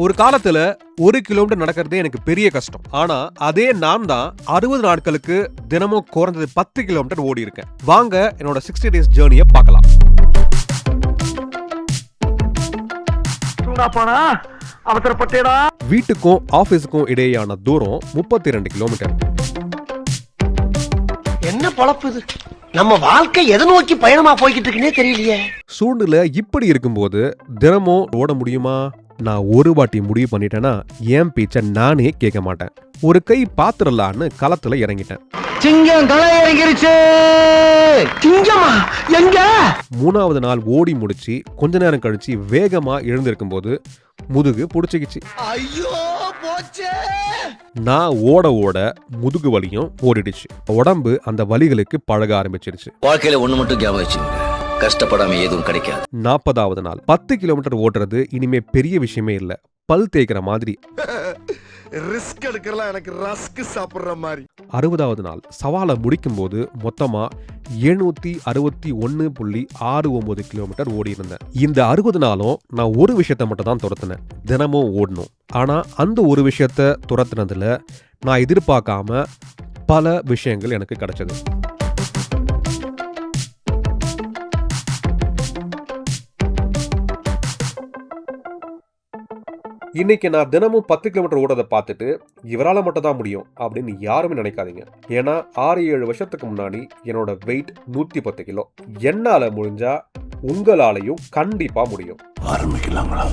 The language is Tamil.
ஒரு காலத்துல 1 கிலோமீட்டர் நடக்கிறதே எனக்கு பெரிய கஷ்டம். ஆனா அதே நான் தான் 60 நாட்களுக்கு தினமும் குறைஞ்சது 10 கிலோமீட்டர் ஓடி இருக்கேன். வாங்க என்னோட 60 டேஸ் ஜேர்னியை பார்க்கலாம். அவசரப்பட்டேடா. வீட்டுக்கும் ஆபீஸுக்கும் இடையேயான தூரம் 32 கிலோமீட்டர். என்ன பொழப்பு இது? நம்ம வாழ்க்கை எதை நோக்கி பயணமா போய்கிட்டு இருக்குன்னே தெரியலையே. சூழ்நிலை இப்படி இருக்கும்போது தினமும் ஓட முடியுமா? நான் ஒரு வாட்டி முடிவு பண்ணிட்டேன்னா என் பேச்ச நானே கேட்க மாட்டேன். ஒரு கை பாத்திரலான்னு களத்துல இறங்கிட்டேன். சிங்கம் களை இறங்கிருச்சு. சிங்கமா எங்க? 3வது நாள் ஓடி முடிச்சு கொஞ்ச நேரம் கழிச்சு வேகமா எழுந்திருக்கும் போது முதுகு புடிச்சுக்கிச்சு. ஐயோ போச்சே. நான் ஓட ஓட முதுகு வலியும் ஓடிடுச்சு. உடம்பு அந்த வலிகளுக்கு பழக ஆரம்பிச்சிருச்சு. வாழ்க்கையில ஒண்ணு மட்டும் ஞாபகம் வச்சுங்க, கஷ்டப்படாம எதுவும் கிடைக்காது. 40வது நாள் 10 கிலோமீட்டர் ஓட்டுறது இனிமே பெரிய விஷயமே இல்ல. பல் தேய்க்கிற மாதிரி. ரிஸ்க் எடுக்கலாம், எனக்கு ரஸ்க் சாப்பிடுற மாதிரி. 60வது நாள் சவாலை முடிக்கும் போது மொத்தமா 761.69 கிலோமீட்டர் ஓடி இருந்தேன். இந்த 60 நாளும் நான் ஒரு விஷயத்த மட்டும் தான் துரத்தினேன், தினமும் ஓடணும். ஆனா அந்த ஒரு விஷயத்த துரத்துனதுல நான் எதிர்பார்க்காம பல விஷயங்கள் எனக்கு கிடைச்சது. இன்னைக்கு நான் தினமும் 10 கிலோமீட்டர் ஓடுறதை பார்த்துட்டு இவரால மட்டும் தான் முடியும் அப்படின்னு யாருமே நினைக்காதீங்க. ஏன்னா 6-7 வருஷத்துக்கு முன்னாடி என்னோட வெயிட் 110 கிலோ. என்னால முடிஞ்சா உங்களாலையும் கண்டிப்பா முடியும். ஆரம்பிக்கலாங்களா?